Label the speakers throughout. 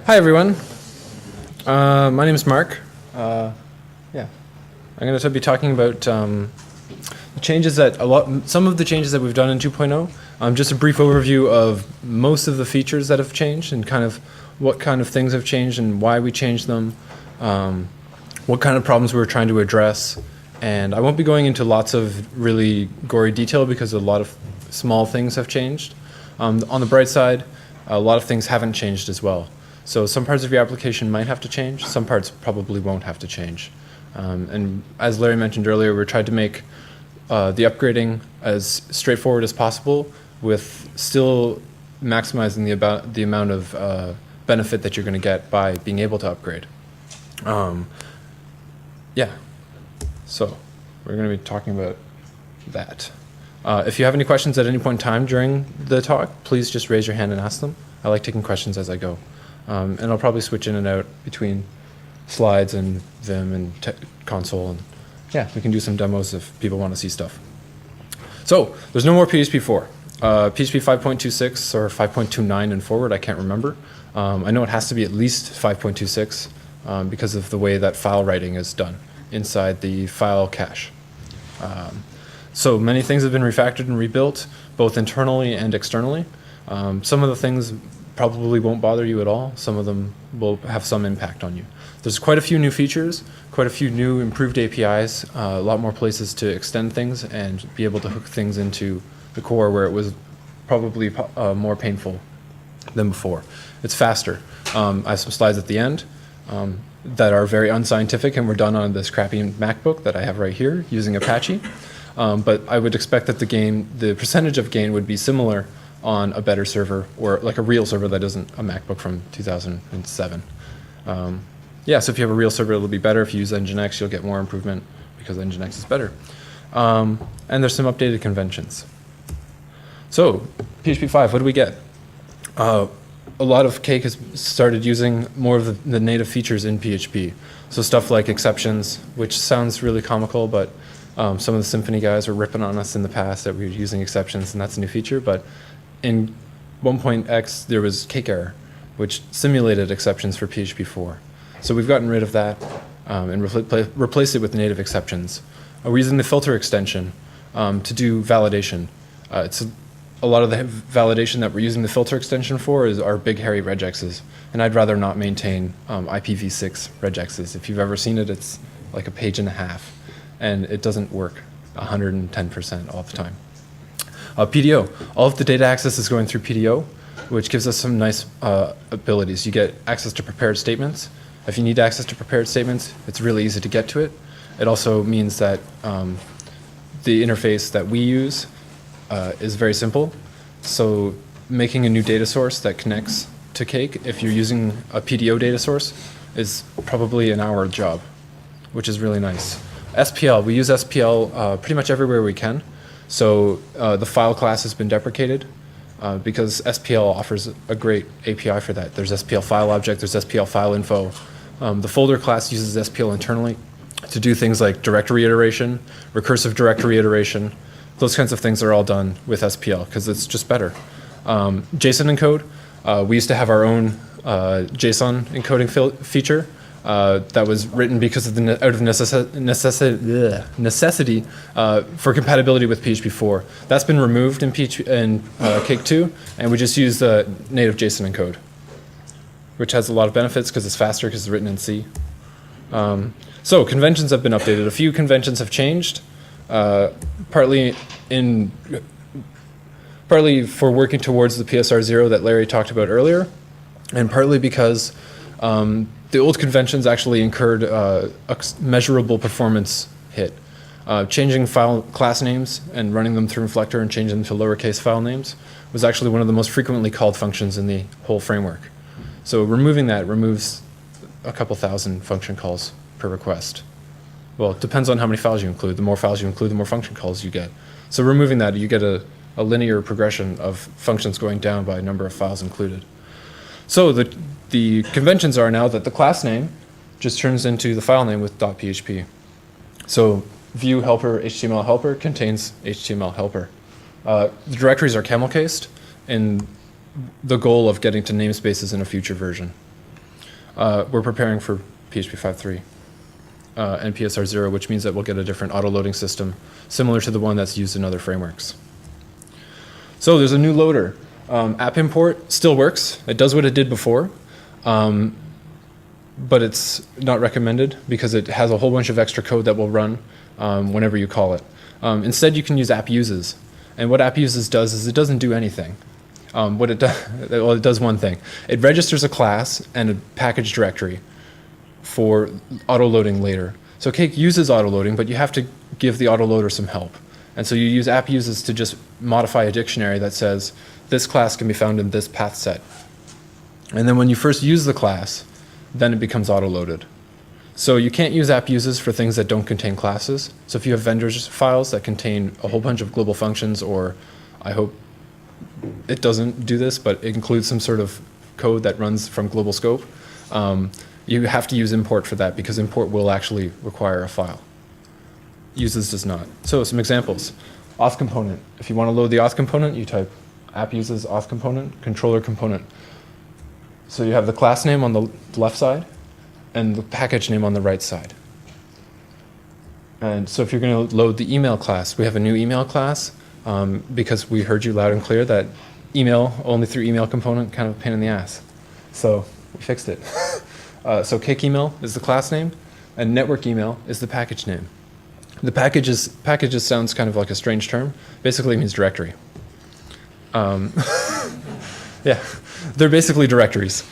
Speaker 1: Hi everyone. My name is Mark. I'm going to be talking about some of the changes that we've done in 2.0. Just a brief overview of most of the features that have changed and kind of what kind of things have changed and why we changed them, what kind of problems we're trying to address. And I won't be going into lots of really gory detail because a lot of small things have changed. On the bright side, a lot of things haven't changed as well. So some parts of your application might have to change, some parts probably won't have to change. And as Larry mentioned earlier, we tried to make the upgrading as straightforward as possible with still maximizing the amount of benefit that you're going to get by being able to upgrade. So we're going to be talking about that. If you have any questions at any point in time during the talk, please just raise your hand and ask them. I like taking questions as I go. And I'll probably switch in and out between slides and Vim and console. And yeah, we can do some demos if people want to see stuff. So there's no more PHP 4. PHP 5.26 or 5.29 and forward, I can't remember. I know it has to be at least 5.26 because of the way that file writing is done inside the file cache. So many things have been refactored and rebuilt, both internally and externally. Some of the things probably won't bother you at all. Some of them will have some impact on you. There's quite a few new features, quite a few new improved APIs, a lot more places to extend things and be able to hook things into the core where it was probably more painful than before. It's faster. I have some slides at the end that are very unscientific and were done on this crappy MacBook that I have right here using Apache. But I would expect that the percentage of gain would be similar on a better server or like a real server that isn't a MacBook from 2007. So if you have a real server, it'll be better. If you use Nginx, you'll get more improvement because Nginx is better. And there's some updated conventions. So PHP 5, what do we get? A lot of Cake has started using more of the native features in PHP. So stuff like exceptions, which sounds really comical, but some of the Symfony guys were ripping on us in the past that we were using exceptions, and that's a new feature. But in 1.x, there was cake error, which simulated exceptions for PHP 4. So we've gotten rid of that and replaced it with native exceptions. We're using the filter extension to do validation. A lot of the validation that we're using the filter extension for is our big hairy regexes, and I'd rather not maintain IPv6 regexes. If you've ever seen it, it's like a page and a half, and it doesn't work 110% all the time. PDO, all of the data access is going through PDO, which gives us some nice abilities. You get access to prepared statements. If you need access to prepared statements, it's really easy to get to it. It also means that the interface that we use is very simple. So making a new data source that connects to Cake, if you're using a PDO data source, is probably an hour job, which is really nice. SPL, we use SPL pretty much everywhere we can. So the file class has been deprecated because SPL offers a great API for that. There's SPL file object, there's SPL file info. The folder class uses SPL internally to do things like directory iteration, recursive directory iteration. Those kinds of things are all done with SPL because it's just better. JSON encode, we used to have our own JSON encoding feature. That was written because of out of necessity for compatibility with PHP 4. That's been removed in Cake 2, and we just use the native JSON encode, which has a lot of benefits because it's faster because it's written in C. So conventions have been updated. A few conventions have changed, partly for working towards the PSR 0 that Larry talked about earlier, and partly because the old conventions actually incurred a measurable performance hit. Changing file class names and running them through Reflector and changing them to lowercase file names was actually one of the most frequently called functions in the whole framework. So removing that removes a couple thousand function calls per request. Well, it depends on how many files you include. The more files you include, the more function calls you get. So removing that, you get a linear progression of functions going down by number of files included. So the conventions are now that the class name just turns into the file name with .php. So view helper HTML helper contains HTML helper. The directories are camel cased in the goal of getting to namespaces in a future version. We're preparing for PHP 5.3 and PSR 0, which means that we'll get a different auto-loading system similar to the one that's used in other frameworks. So there's a new loader. App import still works. It does what it did before, but it's not recommended because it has a whole bunch of extra code that will run whenever you call it. Instead, you can use app uses. And what app uses does is it doesn't do anything. What it does, well, it does one thing. It registers a class and a package directory for auto-loading later. So Cake uses auto-loading, but you have to give the autoloader some help. And so you use app uses to just modify a dictionary that says this class can be found in this path set. And then when you first use the class, then it becomes auto-loaded. So you can't use app uses for things that don't contain classes. So if you have vendors files that contain a whole bunch of global functions, or I hope it doesn't do this, but it includes some sort of code that runs from global scope, you have to use import for that because import will actually require a file. Uses does not. So some examples. Auth component. If you want to load the auth component, you type app uses auth component, controller component. So you have the class name on the left side and the package name on the right side. And so if you're going to load the email class, we have a new email class because we heard you loud and clear that email, only through email component, kind of a pain in the ass. So we fixed it. So cake email is the class name, and network email is the package name. The packages sounds kind of like a strange term. Basically, it means directory. Yeah, they're basically directories.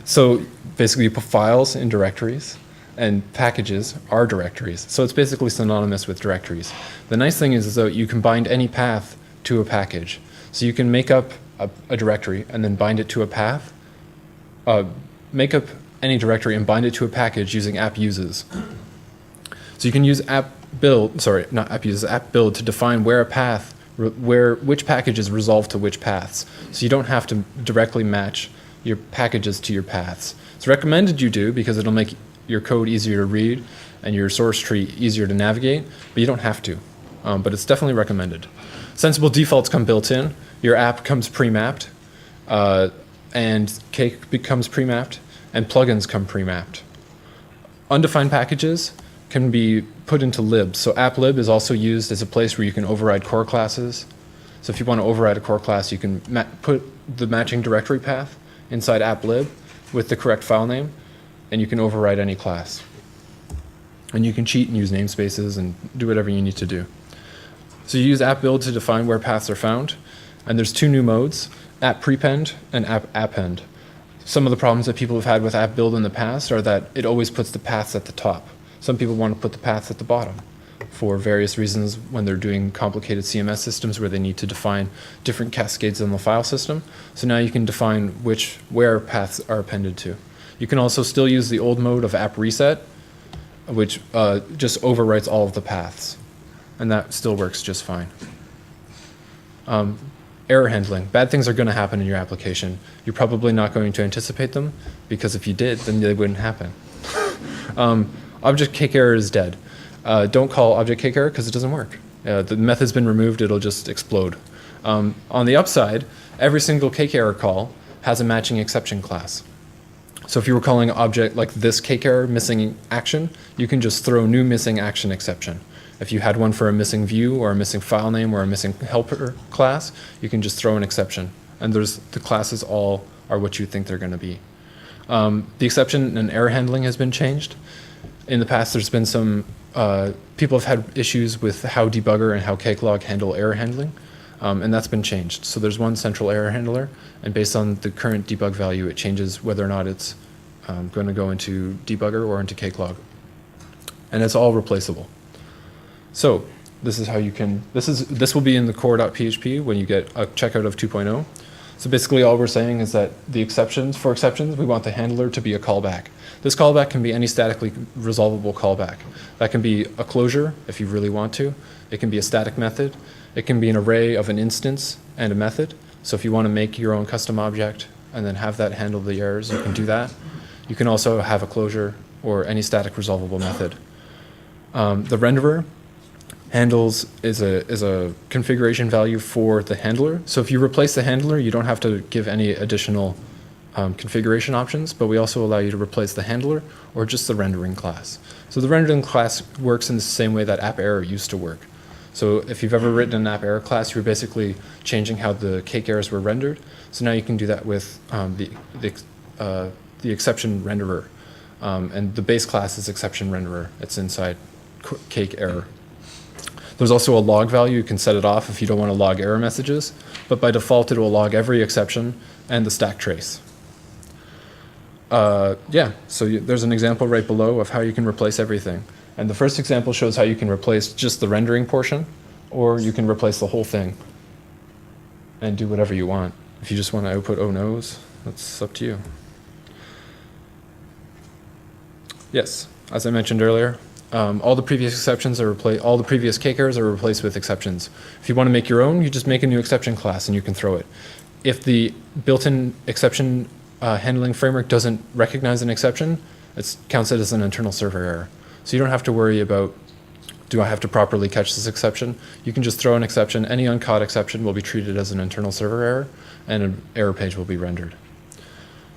Speaker 1: So basically, you put files in directories, and packages are directories. So it's basically synonymous with directories. The nice thing is though, you can bind any path to a package. So you can make up a directory and then bind it to a path. Make up any directory and bind it to a package using app uses. So you can use app build to define where a path, which packages resolve to which paths. So you don't have to directly match your packages to your paths. It's recommended you do because it'll make your code easier to read and your source tree easier to navigate, but you don't have to. But it's definitely recommended. Sensible defaults come built in. Your app comes pre-mapped, and Cake becomes pre-mapped, and plugins come pre-mapped. Undefined packages can be put into libs. So applib is also used as a place where you can override core classes. So if you want to override a core class, you can put the matching directory path inside applib with the correct file name, and you can override any class. And you can cheat and use namespaces and do whatever you need to do. So you use app build to define where paths are found, and there's two new modes, app prepend and app append. Some of the problems that people have had with app build in the past are that it always puts the paths at the top. Some people want to put the paths at the bottom for various reasons when they're doing complicated CMS systems where they need to define different cascades in the file system. So now you can define where paths are appended to. You can also still use the old mode of app reset, which just overwrites all of the paths. And that still works just fine. Error handling. Bad things are going to happen in your application. You're probably not going to anticipate them, because if you did, then they wouldn't happen. Object cake error is dead. Don't call object cake error because it doesn't work. The method's been removed, it'll just explode. On the upside, every single cake error call has a matching exception class. So if you were calling an object like this cake error missing action, you can just throw new missing action exception. If you had one for a missing view or a missing file name or a missing helper class, you can just throw an exception. And the classes all are what you think they're going to be. The exception and error handling has been changed. In the past, there's been some, people have had issues with how Debugger and how CakeLog handle error handling, and that's been changed. So there's one central error handler, and based on the current debug value, it changes whether or not it's going to go into Debugger or into CakeLog. And it's all replaceable. So this is how you can, this will be in the core.php when you get a checkout of 2.0. So basically all we're saying is that for exceptions, we want the handler to be a callback. This callback can be any statically resolvable callback. That can be a closure if you really want to. It can be a static method. It can be an array of an instance and a method. So if you want to make your own custom object and then have that handle the errors, you can do that. You can also have a closure or any static resolvable method. The renderer is a configuration value for the handler. So if you replace the handler, you don't have to give any additional configuration options, but we also allow you to replace the handler or just the rendering class. So the rendering class works in the same way that app error used to work. So if you've ever written an app error class, you're basically changing how the cake errors were rendered. So now you can do that with the exception renderer. And the base class is exception renderer. It's inside cake error. There's also a log value. You can set it off if you don't want to log error messages, but by default it will log every exception and the stack trace. There's an example right below of how you can replace everything. And the first example shows how you can replace just the rendering portion, or you can replace the whole thing and do whatever you want. If you just want to output oh no's, that's up to you. Yes, as I mentioned earlier, all the previous exceptions are all the previous cake errors are replaced with exceptions. If you want to make your own, you just make a new exception class and you can throw it. If the built-in exception handling framework doesn't recognize an exception, it counts it as an internal server error. So you don't have to worry about, do I have to properly catch this exception? You can just throw an exception. Any uncaught exception will be treated as an internal server error, and an error page will be rendered.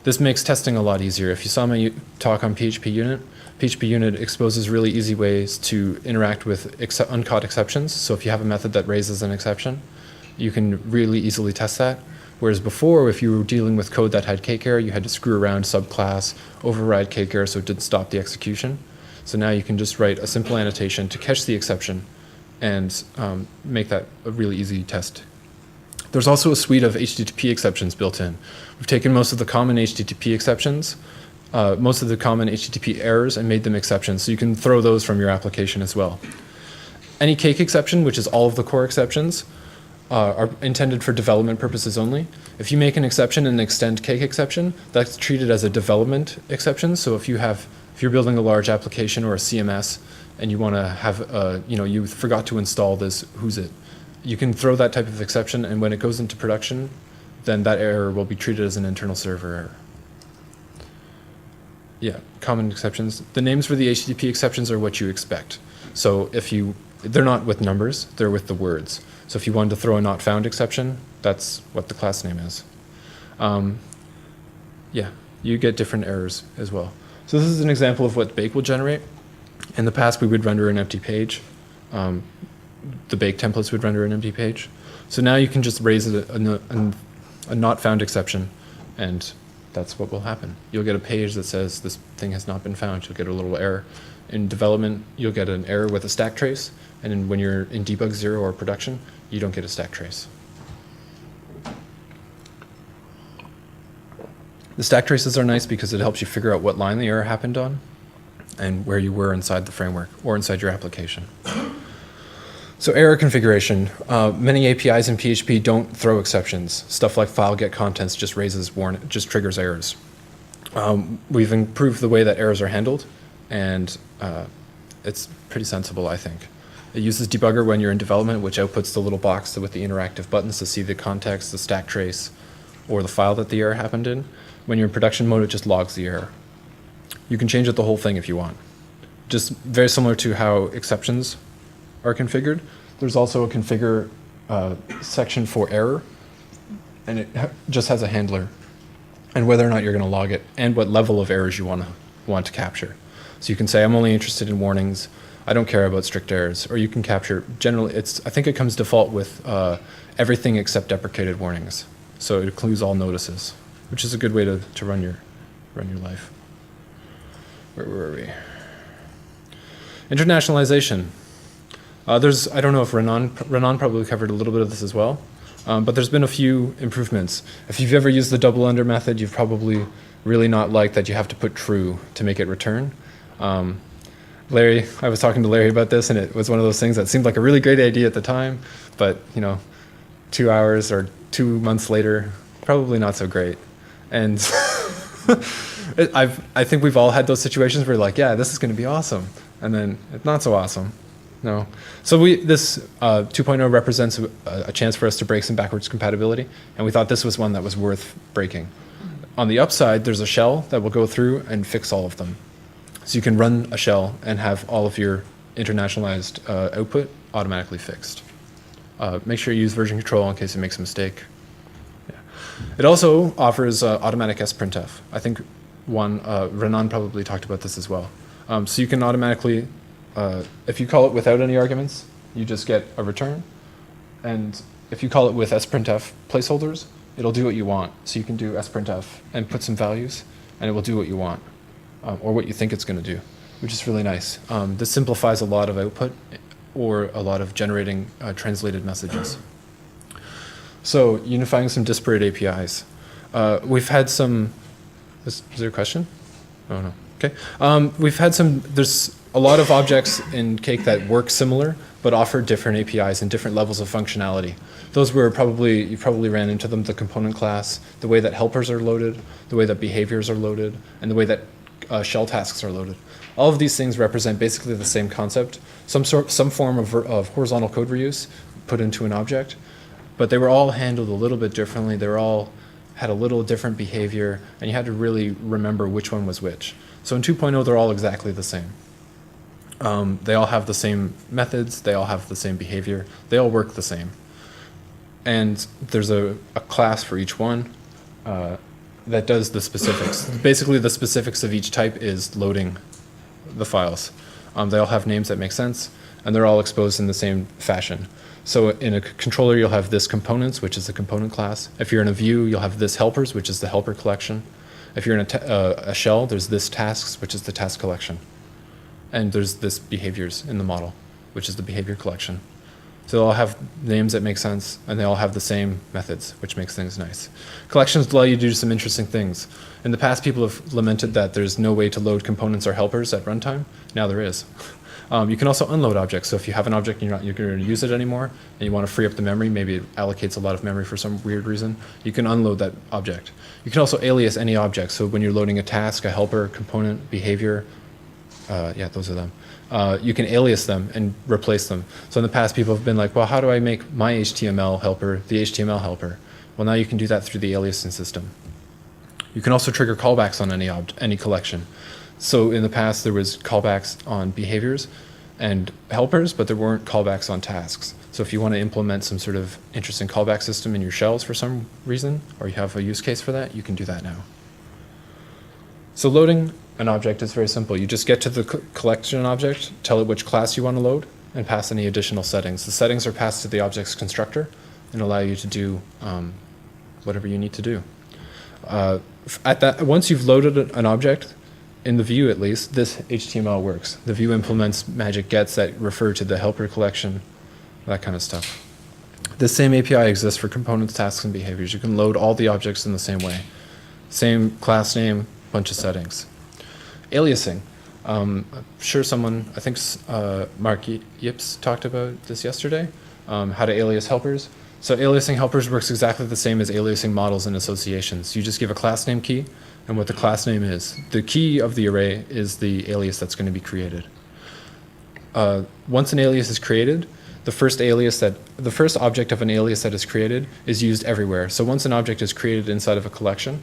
Speaker 1: This makes testing a lot easier. If you saw my talk on PHP Unit exposes really easy ways to interact with uncaught exceptions. So if you have a method that raises an exception, you can really easily test that. Whereas before, if you were dealing with code that had cake error, you had to screw around subclass, override cake error so it didn't stop the execution. So now you can just write a simple annotation to catch the exception and make that a really easy test. There's also a suite of HTTP exceptions built in. We've taken most of the common HTTP exceptions, most of the common HTTP errors, and made them exceptions. So you can throw those from your application as well. Any cake exception, which is all of the core exceptions, are intended for development purposes only. If you make an exception and extend cake exception, that's treated as a development exception. So if you're building a large application or a CMS and you want to have, you forgot to install this who's it, you can throw that type of exception, and when it goes into production, then that error will be treated as an internal server error. Yeah, common exceptions. The names for the HTTP exceptions are what you expect. So they're not with numbers, they're with the words. So if you wanted to throw a not found exception, that's what the class name is. You get different errors as well. So this is an example of what Bake will generate. In the past, we would render an empty page. The Bake templates would render an empty page. So now you can just raise a not found exception, and that's what will happen. You'll get a page that says this thing has not been found. You'll get a little error. In development, you'll get an error with a stack trace, and then when you're in debug 0 or production, you don't get a stack trace. The stack traces are nice because it helps you figure out what line the error happened on and where you were inside the framework or inside your application. So error configuration. Many APIs in PHP don't throw exceptions. Stuff like file get contents just triggers errors. We've improved the way that errors are handled, and it's pretty sensible, I think. It uses Debugger when you're in development, which outputs the little box with the interactive buttons to see the context, the stack trace, or the file that the error happened in. When you're in production mode, it just logs the error. You can change it the whole thing if you want. Just very similar to how exceptions are configured. There's also a configure section for error, and it just has a handler and whether or not you're going to log it and what level of errors you want to capture. So you can say, I'm only interested in warnings. I don't care about strict errors. Or you can capture, generally, I think it comes default with everything except deprecated warnings. So it includes all notices, which is a good way to run your life. Where were we? Internationalisation. I don't know if Renan probably covered a little bit of this as well, but there's been a few improvements. If you've ever used the double under method, you've probably really not liked that you have to put true to make it return. Larry, I was talking to Larry about this, and it was one of those things that seemed like a really great idea at the time, but 2 hours or 2 months later, probably not so great. And I think we've all had those situations where you're like, yeah, this is going to be awesome, and then it's not so awesome. No. So this 2.0 represents a chance for us to break some backwards compatibility, and we thought this was one that was worth breaking. On the upside, there's a shell that will go through and fix all of them. So you can run a shell and have all of your internationalized output automatically fixed. Make sure you use version control in case it makes a mistake. Yeah. It also offers automatic SPrintf. I think Renan probably talked about this as well. So you can automatically, if you call it without any arguments, you just get a return. And if you call it with SPrintf placeholders, it'll do what you want. So you can do SPrintf and put some values, and it will do what you want, or what you think it's going to do, which is really nice. This simplifies a lot of output or a lot of generating translated messages. So unifying some disparate APIs. We've had some, is there a question? Oh no, okay. We've had there's a lot of objects in Cake that work similar, but offer different APIs and different levels of functionality. Those were you probably ran into them, the component class, the way that helpers are loaded, the way that behaviors are loaded, and the way that shell tasks are loaded. All of these things represent basically the same concept, some form of horizontal code reuse put into an object, but they were all handled a little bit differently. They were all had a little different behavior, and you had to really remember which one was which. So in 2.0, they're all exactly the same. They all have the same methods, they all have the same behavior, they all work the same. And there's a class for each one that does the specifics. Basically, the specifics of each type is loading the files. They all have names that make sense, and they're all exposed in the same fashion. So in a controller, you'll have this components, which is the component class. If you're in a view, you'll have this helpers, which is the helper collection. If you're in a shell, there's this tasks, which is the task collection. And there's this behaviors in the model, which is the behavior collection. So they all have names that make sense, and they all have the same methods, which makes things nice. Collections allow you to do some interesting things. In the past, people have lamented that there's no way to load components or helpers at runtime. Now there is. You can also unload objects. So if you have an object and you're going to use it anymore, and you want to free up the memory, maybe it allocates a lot of memory for some weird reason, you can unload that object. You can also alias any object. So when you're loading a task, a helper, component, behavior, yeah, those are them. You can alias them and replace them. So in the past, people have been like, well, how do I make my HTML helper the HTML helper? Well, now you can do that through the aliasing system. You can also trigger callbacks on any collection. So in the past, there was callbacks on behaviors and helpers, but there weren't callbacks on tasks. So if you want to implement some sort of interesting callback system in your shells for some reason, or you have a use case for that, you can do that now. So loading an object is very simple. You just get to the collection object, tell it which class you want to load, and pass any additional settings. The settings are passed to the object's constructor and allow you to do whatever you need to do. Once you've loaded an object, in the view at least, this HTML works. The view implements magic gets that refer to the helper collection, that kind of stuff. This same API exists for components, tasks, and behaviors. You can load all the objects in the same way. Same class name, bunch of settings. Aliasing. I'm sure someone, I think Mark Yips talked about this yesterday, how to alias helpers. So aliasing helpers works exactly the same as aliasing models and associations. You just give a class name key and what the class name is. The key of the array is the alias that's going to be created. Once an alias is created, the first object of an alias that is created is used everywhere. So once an object is created inside of a collection,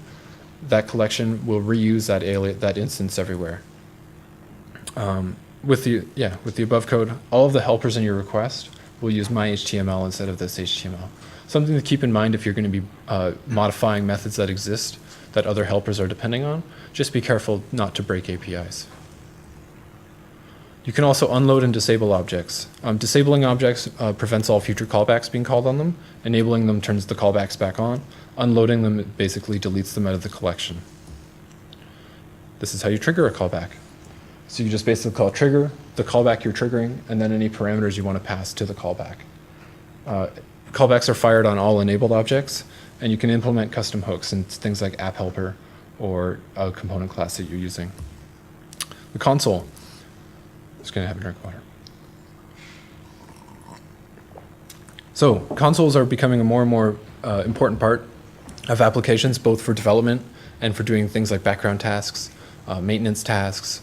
Speaker 1: that collection will reuse that instance everywhere. With the above code, all of the helpers in your request will use my HTML instead of this HTML. Something to keep in mind if you're going to be modifying methods that exist that other helpers are depending on. Just be careful not to break APIs. You can also unload and disable objects. Disabling objects prevents all future callbacks being called on them. Enabling them turns the callbacks back on. Unloading them basically deletes them out of the collection. This is how you trigger a callback. So you just basically call trigger, the callback you're triggering, and then any parameters you want to pass to the callback. Callbacks are fired on all enabled objects, and you can implement custom hooks in things like app helper or a component class that you're using. The console. Just going to have a drink of water. So consoles are becoming a more and more important part of applications, both for development and for doing things like background tasks, maintenance tasks,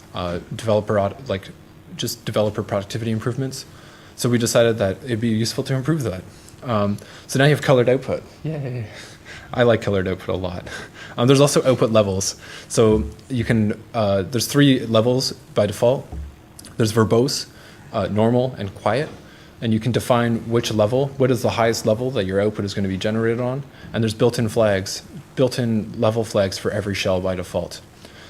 Speaker 1: developer productivity improvements. So we decided that it'd be useful to improve that. So now you have colored output. Yay! I like colored output a lot. There's also output levels. So you can there's 3 levels by default. There's verbose, normal, and quiet. and you can define which level, what is the highest level that your output is going to be generated on, and there's built-in flags, built-in level flags for every shell by default.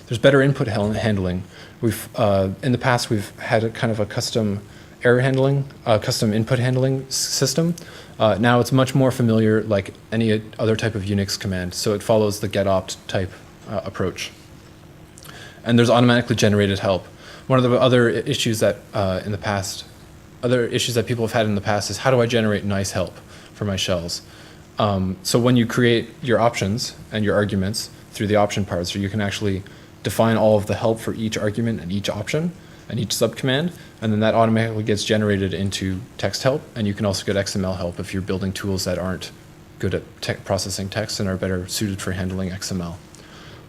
Speaker 1: There's better input handling. In the past, we've had a kind of a custom error handling, custom input handling system. Now it's much more familiar like any other type of Unix command, so it follows the getopt type approach. And there's automatically generated help. One of the other issues that people have had in the past is, how do I generate nice help for my shells? So when you create your options and your arguments through the option parser, you can actually define all of the help for each argument and each option and each subcommand, and then that automatically gets generated into text help, and you can also get XML help if you're building tools that aren't good at processing text and are better suited for handling XML.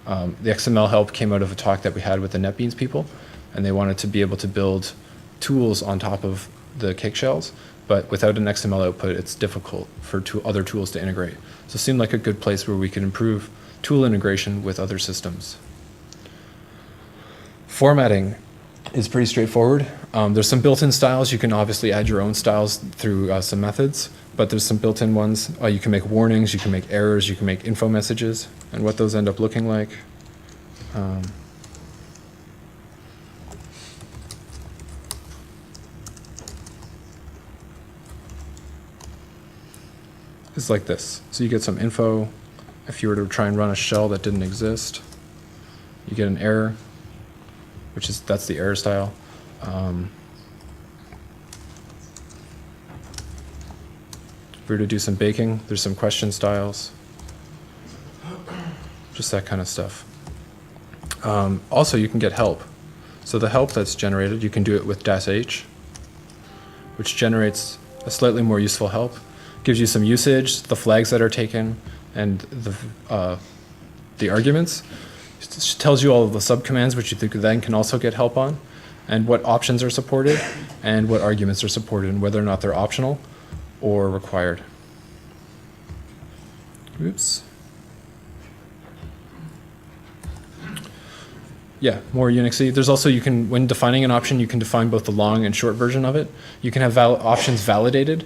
Speaker 1: The XML help came out of a talk that we had with the NetBeans people, and they wanted to be able to build tools on top of the cake shells, but without an XML output, it's difficult for other tools to integrate. So it seemed like a good place where we could improve tool integration with other systems. Formatting is pretty straightforward. There's some built-in styles. You can obviously add your own styles through some methods, but there's some built-in ones. You can make warnings, you can make errors, you can make info messages, and what those end up looking like. Is like this. So you get some info. If you were to try and run a shell that didn't exist, you get an error, that's the error style. If we were to do some baking, there's some question styles. Just that kind of stuff. Also, you can get help. So the help that's generated, you can do it with -h, which generates a slightly more useful help. Gives you some usage, the flags that are taken, and the arguments. It tells you all of the subcommands, which you then can also get help on, and what options are supported, and what arguments are supported, and whether or not they're optional or required. Oops. Yeah, more Unixy. There's also, when defining an option, you can define both the long and short version of it. You can have options validated.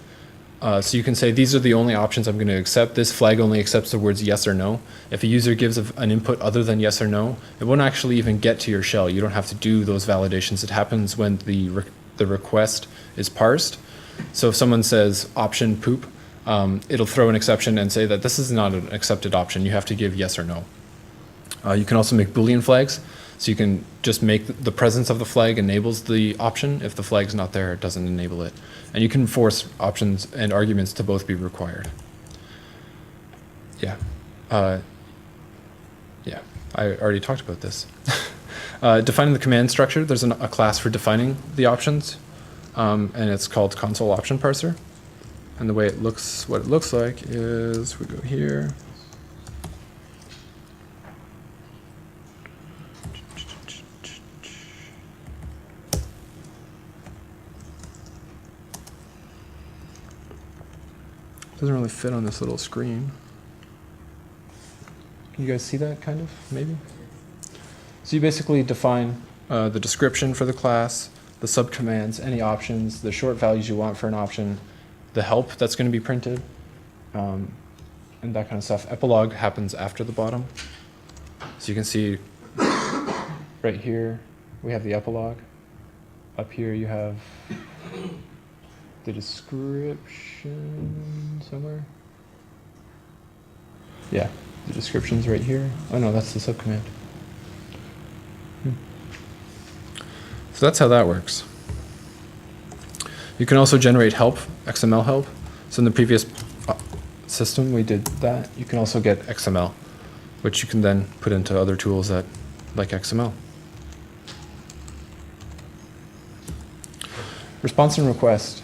Speaker 1: So you can say, these are the only options I'm going to accept. This flag only accepts the words yes or no. If a user gives an input other than yes or no, it won't actually even get to your shell. You don't have to do those validations. It happens when the request is parsed. So if someone says option poop, it'll throw an exception and say that this is not an accepted option. You have to give yes or no. You can also make Boolean flags. So you can just make the presence of the flag enables the option. If the flag's not there, it doesn't enable it. And you can force options and arguments to both be required. Yeah. I already talked about this. Defining the command structure, there's a class for defining the options, and it's called console option parser. And the way what it looks like is, we go here. Doesn't really fit on this little screen. Can you guys see that, kind of, maybe? So you basically define the description for the class, the subcommands, any options, the short values you want for an option, the help that's going to be printed, and that kind of stuff. Epilogue happens after the bottom. So you can see right here, we have the epilogue. Up here you have the description somewhere. Yeah, the description's right here. Oh no, that's the subcommand. So that's how that works. You can also generate help, XML help. So in the previous system we did that. You can also get XML, which you can then put into other tools like XML. Response and request.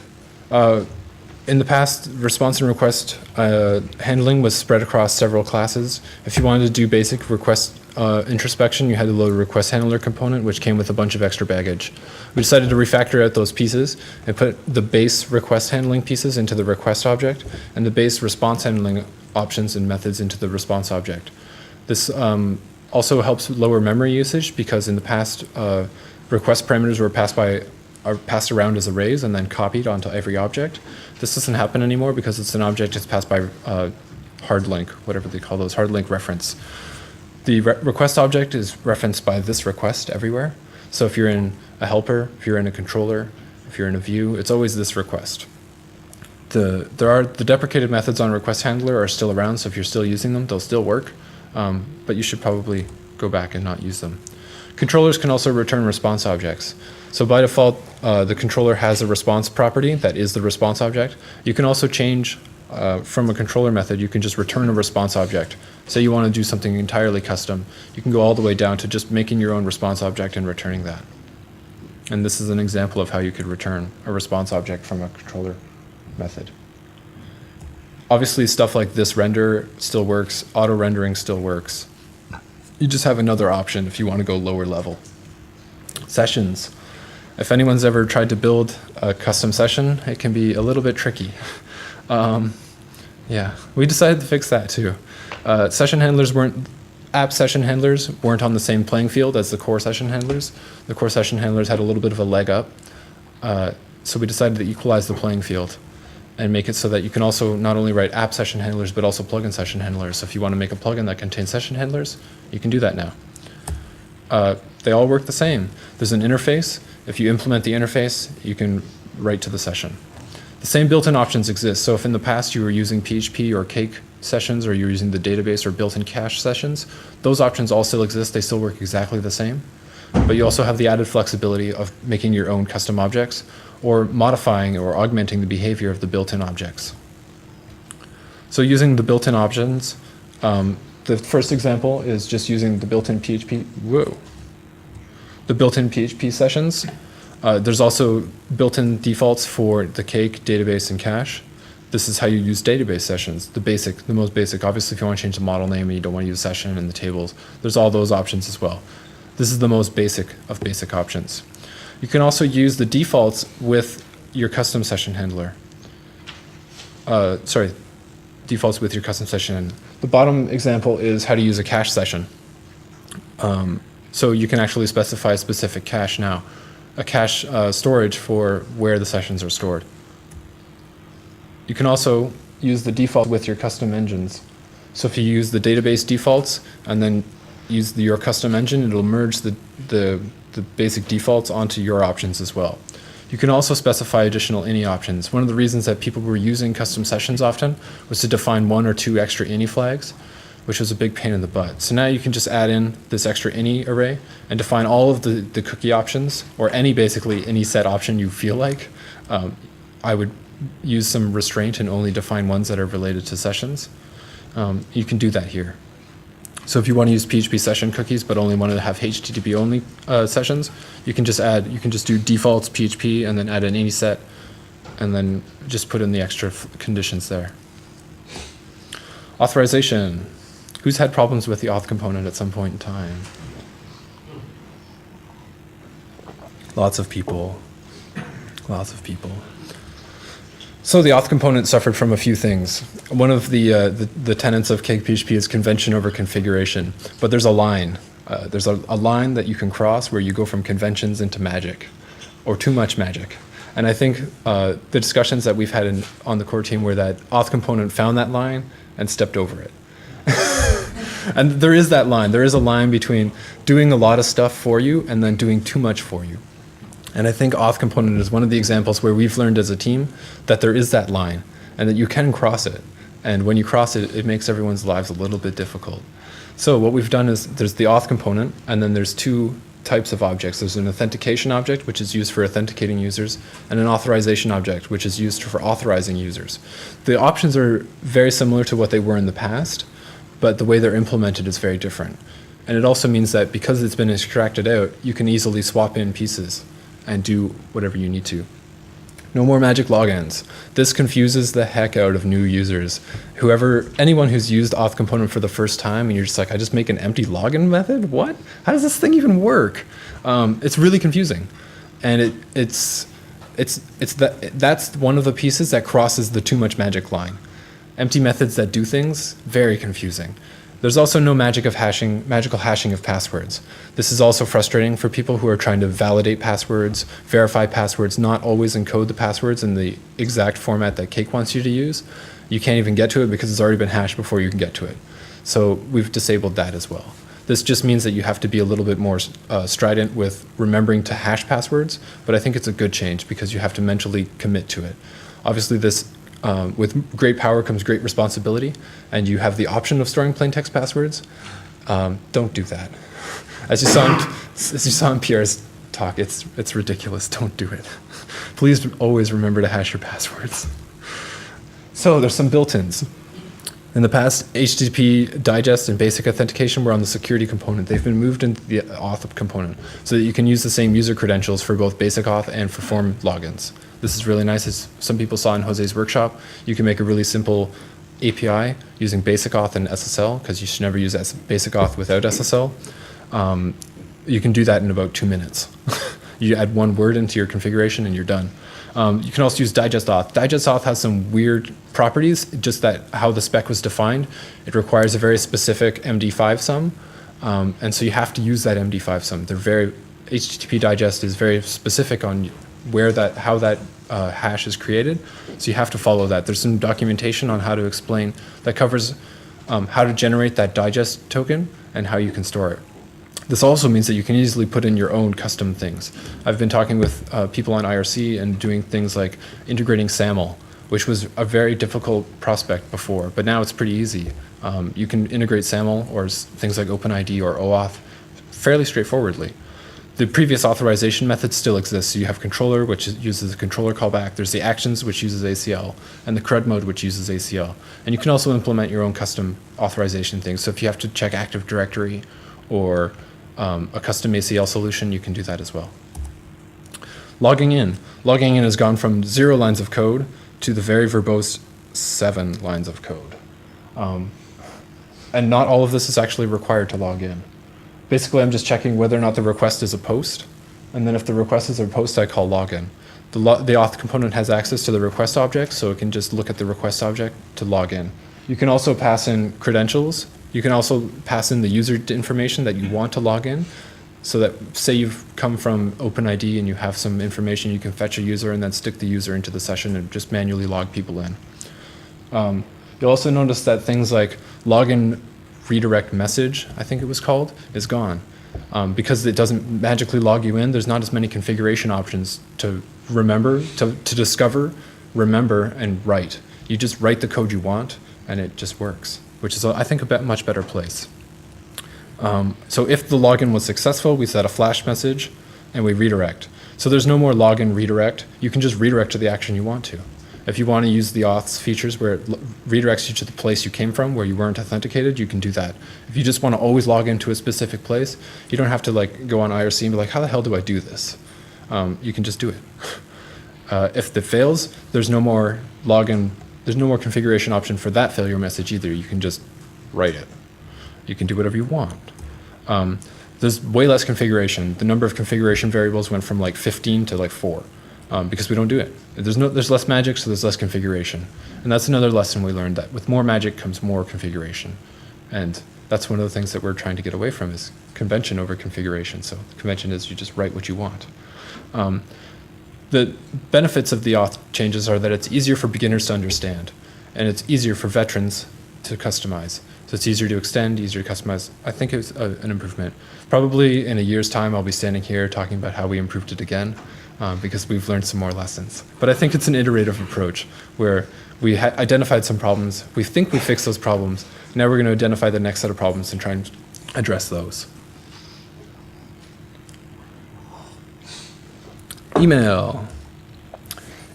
Speaker 1: In the past, response and request handling was spread across several classes. If you wanted to do basic request introspection, you had to load a request handler component, which came with a bunch of extra baggage. We decided to refactor out those pieces and put the base request handling pieces into the request object and the base response handling options and methods into the response object. This also helps lower memory usage because in the past, request parameters were passed by are passed around as arrays and then copied onto every object. This doesn't happen anymore because it's an object that's passed by hard link, whatever they call those, hard link reference. The request object is referenced by this request everywhere. So if you're in a helper, if you're in a controller, if you're in a view, it's always this request. The deprecated methods on request handler are still around, so if you're still using them, they'll still work, but you should probably go back and not use them. Controllers can also return response objects. So by default, the controller has a response property that is the response object. You can also change from a controller method, you can just return a response object. Say you want to do something entirely custom, you can go all the way down to just making your own response object and returning that. And this is an example of how you could return a response object from a controller method. Obviously, stuff like this render still works, auto rendering still works. You just have another option if you want to go lower level. Sessions. If anyone's ever tried to build a custom session, it can be a little bit tricky. Yeah, we decided to fix that too. App session handlers weren't on the same playing field as the core session handlers. The core session handlers had a little bit of a leg up. So we decided to equalize the playing field and make it so that you can also not only write app session handlers, but also plugin session handlers. So if you want to make a plugin that contains session handlers, you can do that now. They all work the same. There's an interface. If you implement the interface, you can write to the session. The same built-in options exist. So if in the past you were using PHP or Cake sessions, or you're using the database or built-in cache sessions, those options all still exist. They still work exactly the same. But you also have the added flexibility of making your own custom objects or modifying or augmenting the behavior of the built-in objects. So using the built-in options, the first example is just using the built-in PHP, the built-in PHP sessions. There's also built-in defaults for the Cake, database, and cache. This is how you use database sessions, the most basic. Obviously, if you want to change the model name and you don't want to use session and the tables, there's all those options as well. This is the most basic of basic options. You can also use the defaults with your custom session handler. Defaults with your custom session. The bottom example is how to use a cache session. So you can actually specify a specific cache now, a cache storage for where the sessions are stored. You can also use the default with your custom engines. So if you use the database defaults and then use your custom engine, it'll merge the basic defaults onto your options as well. You can also specify additional ini options. One of the reasons that people were using custom sessions often was to define 1 or 2 extra ini flags, which was a big pain in the butt. So now you can just add in this extra ini array and define all of the cookie options, or basically any set option you feel like. I would use some restraint and only define ones that are related to sessions. You can do that here. So if you want to use PHP session cookies but only want to have HTTP only sessions, you can just do defaults PHP and then add an ini set and then just put in the extra conditions there. Authorization. Who's had problems with the auth component at some point in time? Lots of people. Lots of people. So the auth component suffered from a few things. One of the tenets of CakePHP is convention over configuration, but there's a line. There's a line that you can cross where you go from conventions into magic, or too much magic. And I think the discussions that we've had on the core team were that auth component found that line and stepped over it. And there is that line. There is a line between doing a lot of stuff for you and then doing too much for you. And I think auth component is one of the examples where we've learned as a team that there is that line and that you can cross it. And when you cross it, it makes everyone's lives a little bit difficult. So what we've done is there's the auth component, and then there's 2 types of objects. There's an authentication object, which is used for authenticating users, and an authorization object, which is used for authorizing users. The options are very similar to what they were in the past, but the way they're implemented is very different. And it also means that because it's been extracted out, you can easily swap in pieces and do whatever you need to. No more magic logins. This confuses the heck out of new users. Anyone who's used auth component for the first time and you're just like, I just make an empty login method? What? How does this thing even work? It's really confusing. And that's one of the pieces that crosses the too much magic line. Empty methods that do things, very confusing. There's also no magical hashing of passwords. This is also frustrating for people who are trying to validate passwords, verify passwords, not always encode the passwords in the exact format that Cake wants you to use. You can't even get to it because it's already been hashed before you can get to it. So we've disabled that as well. This just means that you have to be a little bit more strident with remembering to hash passwords, but I think it's a good change because you have to mentally commit to it. Obviously this, with great power comes great responsibility, and you have the option of storing plain text passwords. Don't do that. As you saw in Pierre's talk, it's ridiculous. Don't do it. Please always remember to hash your passwords. So there's some built-ins. In the past, HTTP digest and basic authentication were on the security component. They've been moved into the Auth component so that you can use the same user credentials for both basic auth and for form logins. This is really nice. As some people saw in Jose's workshop, you can make a really simple API using basic auth and SSL, because you should never use basic auth without SSL. You can do that in about 2 minutes. You add one word into your configuration and you're done. You can also use digest auth. Digest auth has some weird properties, just that how the spec was defined. It requires a very specific MD5 sum, and so you have to use that MD5 sum. HTTP digest is very specific on how that hash is created, so you have to follow that. There's some documentation on how to explain that covers how to generate that digest token and how you can store it. This also means that you can easily put in your own custom things. I've been talking with people on IRC and doing things like integrating SAML, which was a very difficult prospect before, but now it's pretty easy. You can integrate SAML or things like OpenID or OAuth fairly straightforwardly. The previous authorization method still exists. So you have controller, which uses a controller callback. There's the actions, which uses ACL, and the CRUD mode, which uses ACL. And you can also implement your own custom authorization things. So if you have to check Active Directory or a custom ACL solution, you can do that as well. Logging in. Logging in has gone from 0 lines of code to the very verbose 7 lines of code. And not all of this is actually required to log in. Basically, I'm just checking whether or not the request is a post, and then if the request is a post, I call login. The Auth component has access to the request object, so it can just look at the request object to log in. You can also pass in credentials. You can also pass in the user information that you want to log in, so that, say you've come from OpenID and you have some information, you can fetch a user and then stick the user into the session and just manually log people in. You'll also notice that things like login redirect message, I think it was called, is gone. Because it doesn't magically log you in, there's not as many configuration options to remember, to discover, remember, and write. You just write the code you want, and it just works, which is, I think, a much better place. So if the login was successful, we set a flash message, and we redirect. So there's no more login redirect. You can just redirect to the action you want to. If you want to use the Auth's features where it redirects you to the place you came from, where you weren't authenticated, you can do that. If you just want to always log into a specific place, you don't have to go on IRC and be like, how the hell do I do this? You can just do it. If it fails, there's no more login, there's no more configuration option for that failure message either. You can just write it. You can do whatever you want. There's way less configuration. The number of configuration variables went from 15 to 4. Because we don't do it. There's less magic, so there's less configuration. And that's another lesson we learned, that with more magic comes more configuration. And that's one of the things that we're trying to get away from, is convention over configuration. So convention is you just write what you want. The benefits of the auth changes are that it's easier for beginners to understand, and it's easier for veterans to customize. So it's easier to extend, easier to customize. I think it's an improvement. Probably in a year's time, I'll be standing here talking about how we improved it again. Because we've learned some more lessons. But I think it's an iterative approach where we identified some problems, we think we fixed those problems, now we're going to identify the next set of problems and try and address those. Email.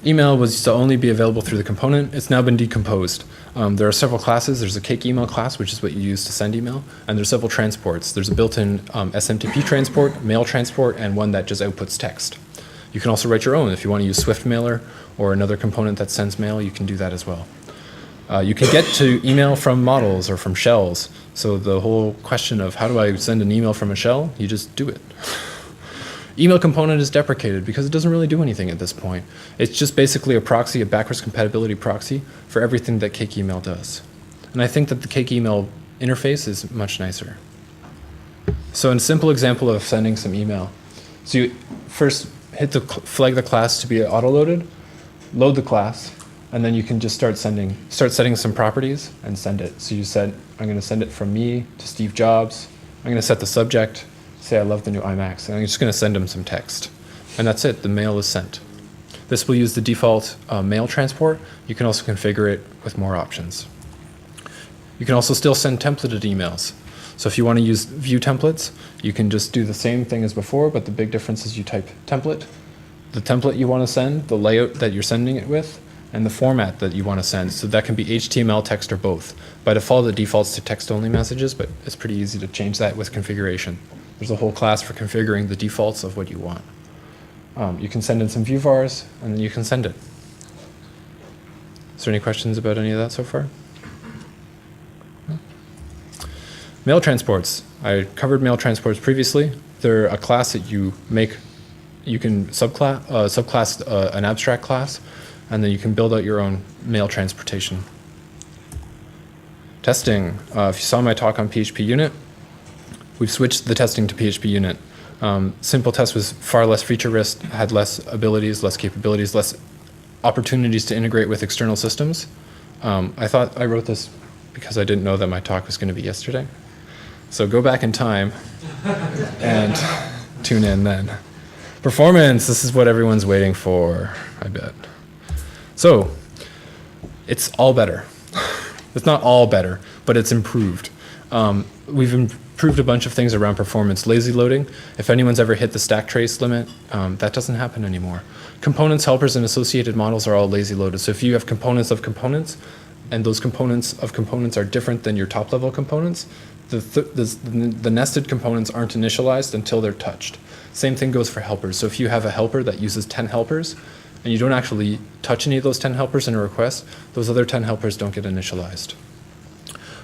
Speaker 1: Email was used to only be available through the component. It's now been decomposed. There are several classes. There's a Cake email class, which is what you use to send email, and there's several transports. There's a built-in SMTP transport, mail transport, and one that just outputs text. You can also write your own. If you want to use Swift Mailer or another component that sends mail, you can do that as well. You can get to email from models or from shells. So the whole question of how do I send an email from a shell, you just do it. Email component is deprecated because it doesn't really do anything at this point. It's just basically a proxy, a backwards compatibility proxy for everything that Cake email does. And I think that the Cake email interface is much nicer. So in a simple example of sending some email, so you first flag the class to be autoloaded, load the class, and then you can just start setting some properties and send it. So you said, I'm going to send it from me to Steve Jobs. I'm going to set the subject, say I love the new iMacs, and I'm just going to send him some text. And that's it, the mail is sent. This will use the default mail transport. You can also configure it with more options. You can also still send templated emails. So if you want to use view templates, you can just do the same thing as before, but the big difference is you type template, the template you want to send, the layout that you're sending it with, and the format that you want to send. So that can be HTML, text, or both. By default, it defaults to text-only messages, but it's pretty easy to change that with configuration. There's a whole class for configuring the defaults of what you want. You can send in some view vars, and then you can send it. Is there any questions about any of that so far? No? Mail transports. I covered mail transports previously. They're a class that you make. You can subclass an abstract class, and then you can build out your own mail transportation. Testing. If you saw my talk on PHP unit, we've switched the testing to PHP unit. Simple test was far less feature rich, had less abilities, less capabilities, less opportunities to integrate with external systems. I thought I wrote this because I didn't know that my talk was going to be yesterday. So go back in time and tune in then. Performance, this is what everyone's waiting for, I bet. So it's all better. It's not all better, but it's improved. We've improved a bunch of things around performance. Lazy loading, if anyone's ever hit the stack trace limit, that doesn't happen anymore. Components, helpers, and associated models are all lazy loaded. So if you have components of components, and those components of components are different than your top level components, the nested components aren't initialized until they're touched. Same thing goes for helpers. So if you have a helper that uses 10 helpers, and you don't actually touch any of those 10 helpers in a request, those other 10 helpers don't get initialized.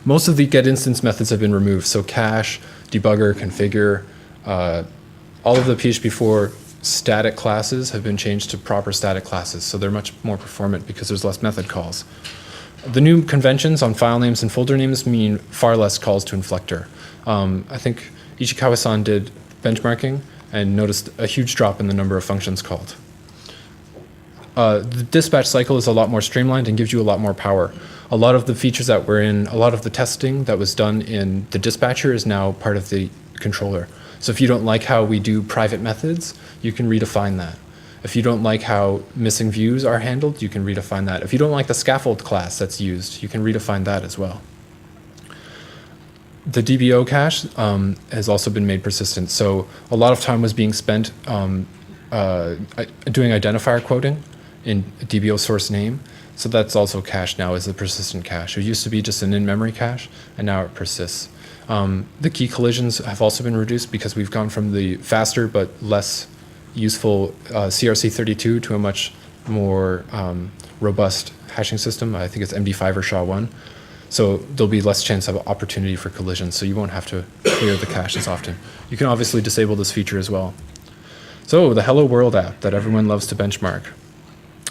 Speaker 1: Most of the getInstance methods have been removed. So cache, debugger, configure, all of the PHP 4 static classes have been changed to proper static classes. So they're much more performant because there's less method calls. The new conventions on file names and folder names mean far less calls to inflector. I think Ichikawa-san did benchmarking and noticed a huge drop in the number of functions called. The dispatch cycle is a lot more streamlined and gives you a lot more power. A lot of the features that were in, a lot of the testing that was done in the dispatcher is now part of the controller. So if you don't like how we do private methods, you can redefine that. If you don't like how missing views are handled, you can redefine that. If you don't like the scaffold class that's used, you can redefine that as well. The DBO cache has also been made persistent. So a lot of time was being spent doing identifier quoting in DBO source name. So that's also cached now as a persistent cache. It used to be just an in-memory cache, and now it persists. The key collisions have also been reduced because we've gone from the faster but less useful CRC32 to a much more robust hashing system. I think it's MD5 or SHA-1. So there'll be less chance of opportunity for collisions, so you won't have to clear the cache as often. You can obviously disable this feature as well. So the Hello World app that everyone loves to benchmark.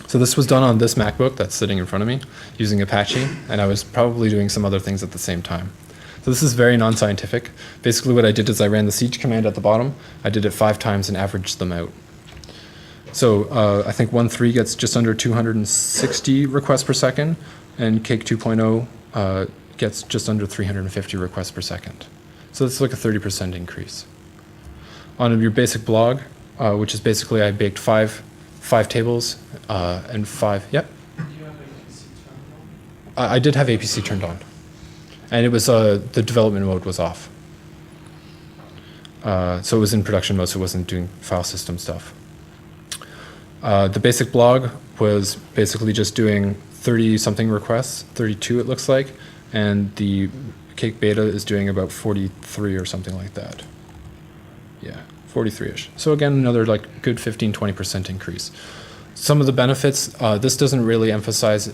Speaker 1: So this was done on this MacBook that's sitting in front of me using Apache, and I was probably doing some other things at the same time. So this is very non-scientific. Basically what I did is I ran the siege command at the bottom. I did it 5 times and averaged them out. So I think 1.3 gets just under 260 requests per second, and Cake 2.0 gets just under 350 requests per second. So that's like a 30% increase. On your basic blog, which is basically I baked five tables and 5, yep.
Speaker 2: Do you have APC turned on?
Speaker 1: I did have APC turned on. And it was, the development mode was off. So it was in production mode, so it wasn't doing file system stuff. The basic blog was basically just doing 30-something requests, 32 it looks like, and the Cake beta is doing about 43 or something like that. Yeah, 43-ish. So again, another like good 15-20% increase. Some of the benefits, this doesn't really emphasize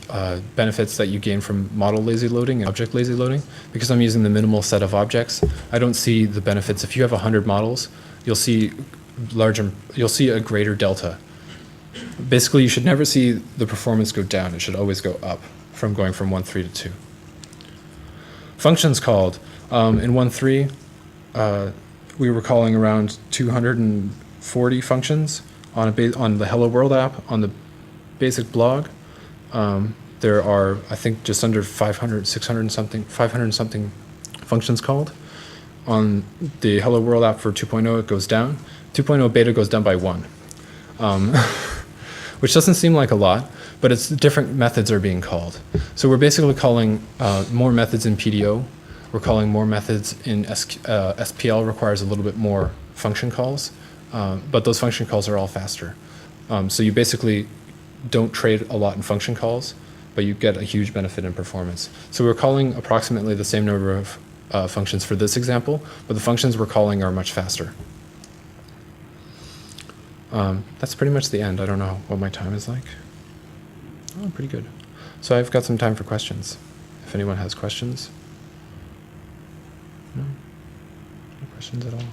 Speaker 1: benefits that you gain from model lazy loading and object lazy loading, because I'm using the minimal set of objects. I don't see the benefits. If you have 100 models, you'll see a greater delta. Basically, you should never see the performance go down. It should always go up from going from 1.3 to 2. Functions called. In 1.3, we were calling around 240 functions on the Hello World app, on the basic blog. There are, I think, just under 500 something functions called. On the Hello World app for 2.0, it goes down. 2.0 beta goes down by 1, which doesn't seem like a lot, but it's different methods are being called. So we're basically calling more methods in PDO. We're calling more methods in SPL requires a little bit more function calls, but those function calls are all faster. So you basically don't trade a lot in function calls, but you get a huge benefit in performance. So we're calling approximately the same number of functions for this example, but the functions we're calling are much faster. That's pretty much the end. I don't know what my time is like. Oh, pretty good. So I've got some time for questions. If anyone has questions. No? No questions at all?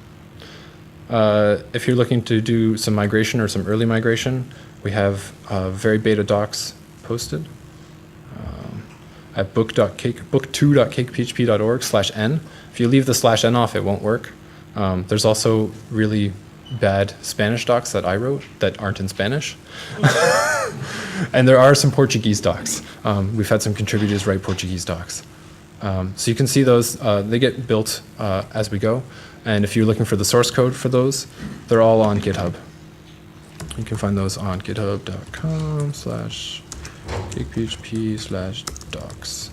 Speaker 1: If you're looking to do some migration or some early migration, we have very beta docs posted at book2.cakephp.org/n. If you leave the /n off, it won't work. There's also really bad Spanish docs that I wrote that aren't in Spanish. And there are some Portuguese docs. We've had some contributors write Portuguese docs. So you can see those, they get built as we go. And if you're looking for the source code for those, they're all on GitHub. You can find those on github.com/cakephp/docs.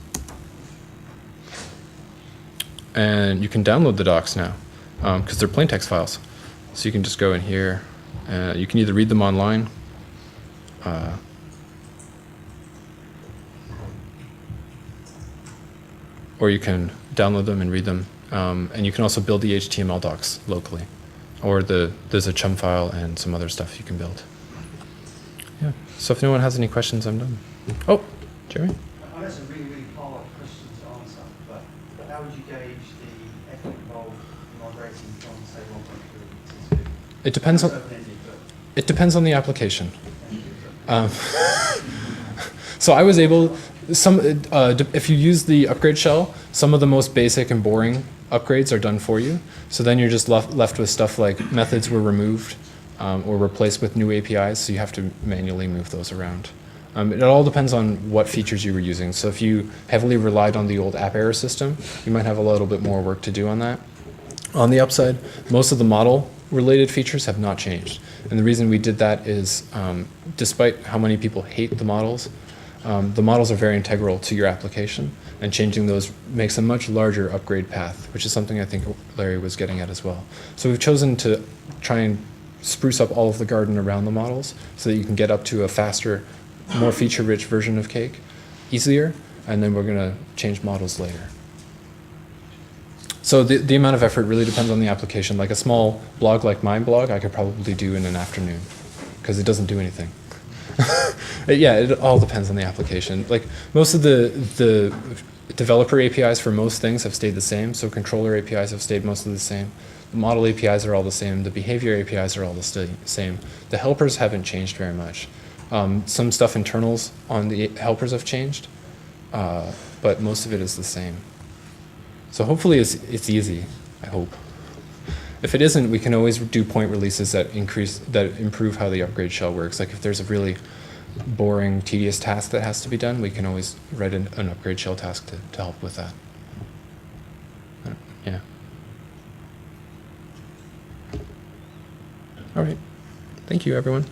Speaker 1: And you can download the docs now, because they're plain text files. So you can just go in here, you can either read them online, or you can download them and read them. And you can also build the HTML docs locally. Or there's a chum file and some other stuff you can build. Yeah. So if anyone has any questions, I'm done. Oh, Jeremy?
Speaker 2: I know some really hard questions to answer, but how would you gauge the effort involved in migrating from, say, 1.3 to 2?
Speaker 1: It depends on. It depends on the application. So I was able. If you use the upgrade shell, some of the most basic and boring upgrades are done for you. So then you're just left with stuff like methods were removed or replaced with new APIs, so you have to manually move those around. It all depends on what features you were using. So if you heavily relied on the old app error system, you might have a little bit more work to do on that. On the upside, most of the model-related features have not changed. And the reason we did that is, despite how many people hate the models are very integral to your application, and changing those makes a much larger upgrade path, which is something I think Larry was getting at as well. So we've chosen to try and spruce up all of the garden around the models so that you can get up to a faster, more feature-rich version of Cake easier, and then we're going to change models later. So the amount of effort really depends on the application. Like a small blog like my blog, I could probably do in an afternoon, because it doesn't do anything. Yeah, it all depends on the application. Like most of the developer APIs for most things have stayed the same. So controller APIs have stayed mostly the same. The model APIs are all the same. The behavior APIs are all the same. The helpers haven't changed very much. Some stuff internals on the helpers have changed, but most of it is the same. So hopefully it's easy, I hope. If it isn't, we can always do point releases that improve how the upgrade shell works. Like if there's a really boring, tedious task that has to be done, we can always write an upgrade shell task to help with that. Yeah. All right. Thank you, everyone.